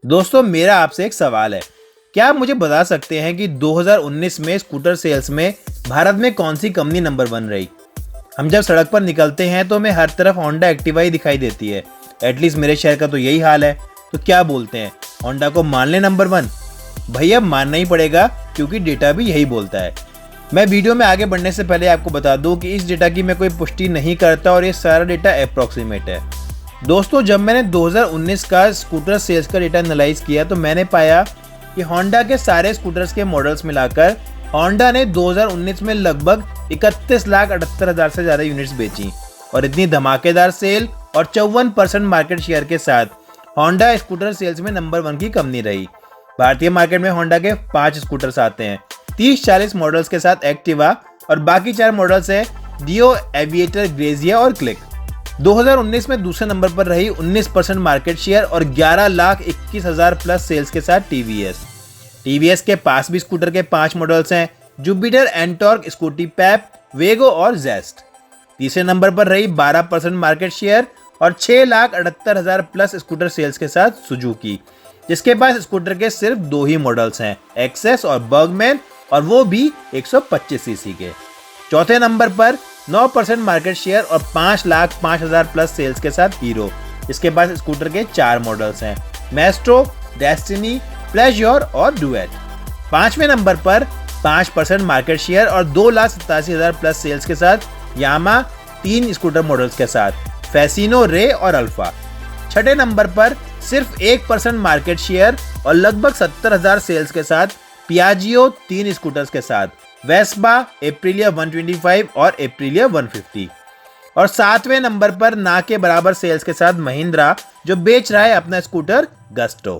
दोस्तों मेरा आपसे एक सवाल है, क्या आप मुझे बता सकते हैं कि 2019 में स्कूटर सेल्स में भारत में कौन सी कंपनी नंबर 1 रही? हम जब सड़क पर निकलते हैं तो हमें हर तरफ होंडा एक्टिवा ही दिखाई देती है। एटलीस्ट मेरे शहर का तो यही हाल है। तो क्या बोलते हैं, होंडा को मान ले नंबर 1? भैया मानना ही पड़ेगा, क्योंकि डेटा भी यही बोलता है। मैं वीडियो में आगे बढ़ने से पहले आपको बता दूं कि इस डेटा की मैं कोई पुष्टि नहीं करता और ये सारा डेटा अप्रॉक्सीमेट है। दोस्तों जब मैंने 2019 का स्कूटर सेल्स का डेटा एनालाइज किया तो मैंने पाया कि होंडा के सारे स्कूटर्स के मॉडल्स मिलाकर होंडा ने 2019 में लगभग 31,78,000 से ज़्यादा यूनिट्स बेची और इतनी धमाकेदार सेल और 54% मार्केट शेयर के साथ होंडा स्कूटर सेल्स में नंबर 1 की कंपनी रही। भारतीय मार्केट में होंडा के 5 स्कूटर्स आते हैं, 30-40 मॉडल्स के साथ एक्टिवा और बाकी 4 मॉडल्स हैं डियो, एविएटर, ग्रेजिया और क्लिक। 2019 में दूसरे नंबर पर रही 19% मार्केट शेयर और 11,21,000 प्लस सेल्स के साथ टीवीएस के पास भी स्कूटर के 5 मॉडल्स हैं, जुपिटर, एंटॉर्क, स्कूटी पेप, वेगो और जेस्ट। तीसरे नंबर पर रही 12% मार्केट शेयर और 6,78,000 प्लस स्कूटर सेल्स के साथ सुजुकी, जिसके पास स्कूटर के सिर्फ 2 ही मॉडल्स हैं, एक्सेस और बर्गमैन, और वो भी 125 सीसी के। चौथे नंबर पर 9% मार्केट शेयर और 5,05,000 प्लस सेल्स के साथ हीरो, जिसके पास स्कूटर के 4 मॉडल्स हैं, मेस्ट्रो, डेस्टिनी, प्लेजर और डुएट। पांचवें नंबर पर 5% मार्केट शेयर और 2,87,000 प्लस सेल्स के साथ यामा, 3 स्कूटर मॉडल्स के साथ, फैसिनो, रे और अल्फा। छठे नंबर पर सिर्फ 1% मार्केट शेयर और लगभग 70,000 सेल्स के साथ पियाजियो, 3 स्कूटर्स के साथ, वेस्पा, एप्रिलिया 125 और एप्रिलिया 150। और 7वें नंबर पर ना के बराबर सेल्स के साथ महिंद्रा, जो बेच रहा है अपना स्कूटर गस्टो।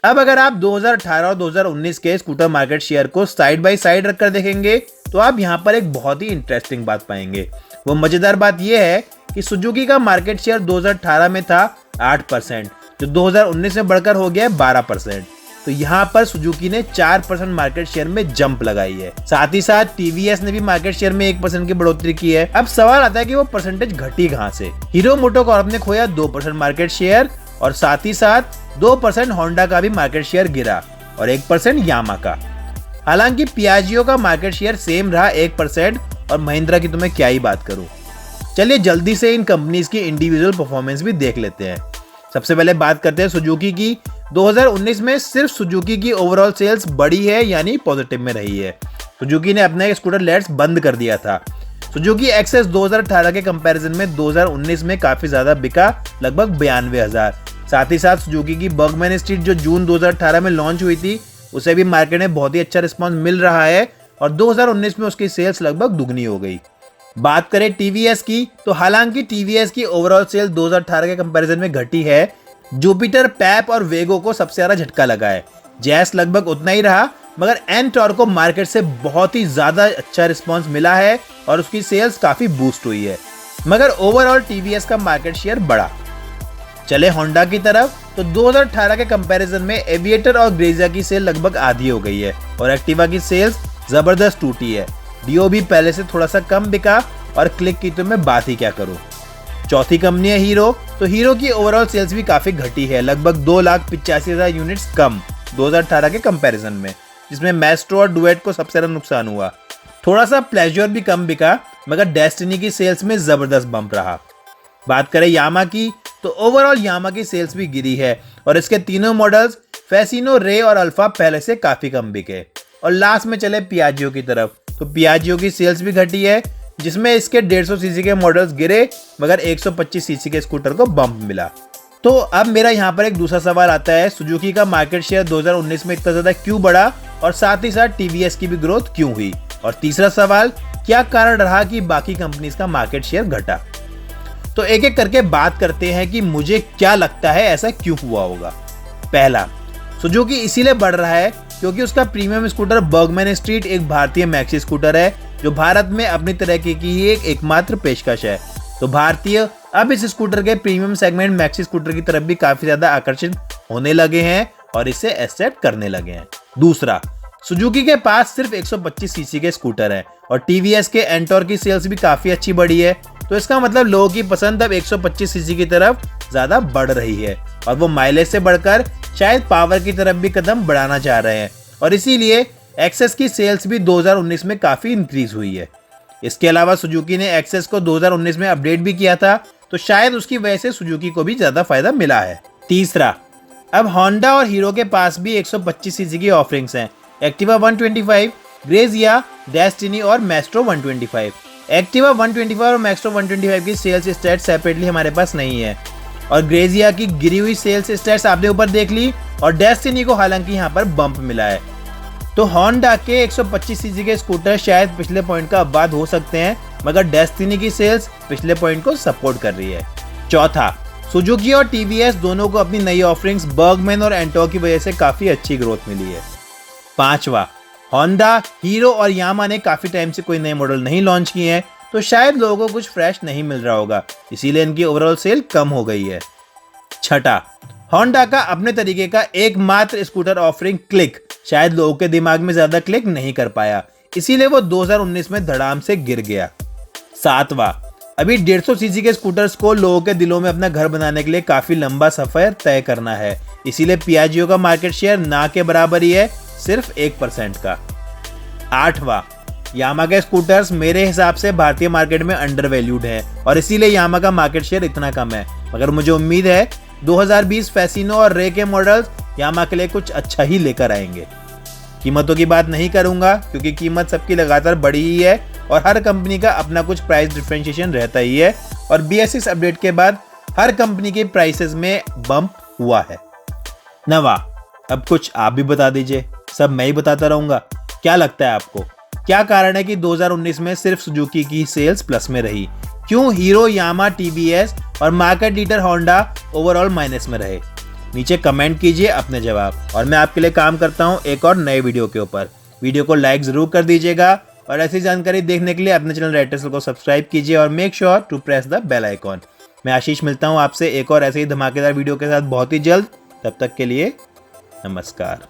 अब अगर आप 2018 और 2019 के स्कूटर मार्केट शेयर को साइड बाय साइड रखकर देखेंगे तो आप यहां पर एक बहुत ही इंटरेस्टिंग बात पाएंगे। वो मजेदार बात यह है कि सुजुकी का मार्केट शेयर 2018 में था 8%, जो 2019 में बढ़कर हो गया है 12%। तो यहाँ पर सुजुकी ने 4% मार्केट शेयर में जंप लगाई है। साथ ही साथ टीवीएस ने भी मार्केट शेयर में 1% की बढ़ोतरी की है। अब सवाल आता है कि वो परसेंटेज घटी कहाँ से। हीरो मोटोकॉर्प ने खोया 2% मार्केट शेयर और साथ ही साथ 2% होंडा का भी मार्केट शेयर गिरा और 1% यामा का। हालांकि पियाजियो का मार्केट शेयर सेम रहा 1% और महिंद्रा की तो मैं क्या ही बात करूं। चलिए जल्दी से इन कंपनीज की इंडिविजुअल परफॉर्मेंस भी देख लेते हैं। सबसे पहले बात करते हैं सुजुकी की। 2019 में सिर्फ सुजुकी की ओवरऑल सेल्स बढ़ी है, यानी पॉजिटिव में रही है। सुजुकी ने अपना स्कूटर लेट्स बंद कर दिया था। सुजुकी एक्सेस 2018 के कंपैरिजन में 2019 में काफी ज्यादा बिका, लगभग 92,000। साथ ही साथ सुजुकी की बर्गमैन स्ट्रीट जो जून 2018 में लॉन्च हुई थी, उसे भी मार्केट में बहुत ही अच्छा रिस्पॉन्स मिल रहा है और 2019 में उसकी सेल्स लगभग दुगनी हो गई। बात करें टीवीएस की, तो हालांकि टीवीएस की ओवरऑल सेल 2018 के कंपैरिजन में घटी है। जुपिटर, पेप और वेगो को सबसे ज्यादा झटका लगा है। जैस लगभग उतना ही रहा, मगर एंटॉर्क को मार्केट से बहुत ही ज्यादा अच्छा रिस्पॉन्स मिला है और उसकी सेल्स काफी बूस्ट हुई है। मगर ओवरऑल टीवीएस का मार्केट शेयर बढ़ा। चले होंडा की तरफ, तो 2018 के कंपैरिजन में एविएटर और ग्रेजिया की सेल लगभग आधी हो गई है और एक्टिवा की सेल्स जबरदस्त टूटी है। डियो भी पहले से थोड़ा सा कम बिका और क्लिक की तो मैं बात ही क्या करूं। चौथी कंपनी है हीरो। तो हीरो की ओवरऑल सेल्स भी काफी घटी है, लगभग 2,85,000 यूनिट्स कम 2018 के कंपैरिजन में, जिसमें मेस्ट्रो और डुएट को सबसे ज्यादा नुकसान हुआ। थोड़ा सा प्लेजर भी कम बिका, मगर डेस्टिनी की सेल्स में जबरदस्त बम्प रहा। बात करें यामा की, तो ओवरऑल यामा की सेल्स भी गिरी है और इसके तीनों मॉडल्स फैसिनो, रे और अल्फा पहले से काफी कम बिके। और लास्ट में चले पियाजियो की तरफ, तो पियाजियो की सेल्स भी घटी है, जिसमें इसके 150 सीसी के मॉडल्स गिरे, मगर 125 सीसी के स्कूटर को बम्प मिला। तो अब मेरा यहाँ पर एक दूसरा सवाल आता है, सुजुकी का मार्केट शेयर 2019 में इतना ज्यादा क्यों बढ़ा और साथ ही साथ टीवीएस की भी ग्रोथ क्यों हुई। और तीसरा सवाल, क्या कारण रहा कि बाकी कंपनीज का मार्केट शेयर घटा। तो एक एक करके बात करते हैं कि मुझे क्या लगता है ऐसा क्यों हुआ होगा। पहला, सुजुकी इसीलिए बढ़ रहा है क्योंकि उसका प्रीमियम स्कूटर बर्गमैन स्ट्रीट एक भारतीय मैक्सी स्कूटर है, जो भारत में अपनी तरह की ही एक एकमात्र पेशकश है। तो भारतीय अब इस स्कूटर के प्रीमियम सेगमेंट मैक्सी स्कूटर की तरफ भी काफी ज्यादा आकर्षित होने लगे हैं और इसे एक्सेप्ट करने लगे हैं। दूसरा, सुजुकी के पास सिर्फ 125 सीसी के स्कूटर है और टीवीएस के एंटॉर्क की सेल्स भी काफी अच्छी बढ़ी है। तो इसका मतलब लोगों की पसंद अब 125 सीसी की तरफ ज्यादा बढ़ रही है और वो माइलेज से बढ़कर शायद पावर की तरफ भी कदम बढ़ाना चाह रहे हैं और इसीलिए एक्सेस की सेल्स भी 2019 में काफ़ी इंक्रीज हुई है। इसके अलावा सुजुकी ने एक्सेस को 2019 में अपडेट भी किया था, तो शायद उसकी वजह से सुजुकी को भी ज़्यादा फायदा मिला है। तीसरा, अब होंडा और हीरो के पास भी 125 सीसी की ऑफरिंग्स हैं। एक्टिवा 125, ग्रेजिया, डेस्टिनी और मैस्ट्रो 125। एक्टिवा 125 और मैस्ट्रो 125 की सेल्स स्टैट्स सेपरेटली हमारे पास नहीं है और ग्रेजिया की गिरी हुई सेल्स स्टैट्स आपने ऊपर देख ली और डेस्टिनी को हालांकि यहाँ पर बम्प मिला है। तो होंडा के 125 सीसी के स्कूटर शायद पिछले पॉइंट का अपवाद हो सकते हैं, मगर डेस्टिनी की सेल्स पिछले पॉइंट को सपोर्ट कर रही है। चौथा, सुजुकी और टीवीएस दोनों को अपनी नई ऑफरिंग्स बर्गमैन और एंटो की वजह से काफी अच्छी ग्रोथ मिली है। पांचवा, होंडा, हीरो और यामा ने काफी टाइम से कोई नए मॉडल नहीं लॉन्च किए हैं, तो शायद लोगों को कुछ फ्रेश नहीं मिल रहा होगा, इसीलिए इनकी ओवरऑल सेल कम हो गई है। छठा, होंडा का अपने तरीके का एकमात्र स्कूटर ऑफरिंग क्लिक शायद लोगों के दिमाग में ज्यादा क्लिक नहीं कर पाया, इसीलिए वो 2019 में धड़ाम से गिर गया। सातवां, अभी 150 सीसी के स्कूटर्स को लोगों के दिलों में अपना घर बनाने के लिए काफी लंबा सफर तय करना है, इसीलिए पियाजियो का मार्केट शेयर ना के बराबर ही है, सिर्फ 1% का। आठवां, यामा के स्कूटर्स मेरे हिसाब से भारतीय मार्केट में अंडर वैल्यूड है और इसीलिए यामा का मार्केट शेयर इतना कम है, मगर मुझे उम्मीद है 2020 फैसिनो और रे के मॉडल्स यामा के लिए कुछ अच्छा ही लेकर आएंगे। कीमतों की बात नहीं करूंगा क्योंकि कीमत सबकी लगातार बढ़ी ही है और हर कंपनी का अपना कुछ प्राइस डिफरेंशिएशन रहता ही है और BS6 अपडेट के बाद हर कंपनी के प्राइसेस में बम्प हुआ है। नवा, अब कुछ आप भी बता दीजिए, सब मैं ही बताता रहूंगा। क्या लगता है आपको, क्या कारण है कि 2019 में सिर्फ सुजुकी की सेल्स प्लस में रही? क्यों हीरो, यामा, टीवीएस और market leader Honda overall minus में रहे? नीचे कमेंट कीजिए अपने जवाब और मैं आपके लिए काम करता हूं एक और नए वीडियो के ऊपर। वीडियो को लाइक जरूर कर दीजिएगा और ऐसी जानकारी देखने के लिए अपने चैनल रेड टेस्ल को सब्सक्राइब कीजिए और make sure to press the bell icon. मैं आशीष मिलता हूं आपसे एक और ऐसे ही धमाकेदार वीडियो के साथ बहुत ही जल्द। तब तक के लिए नमस्कार।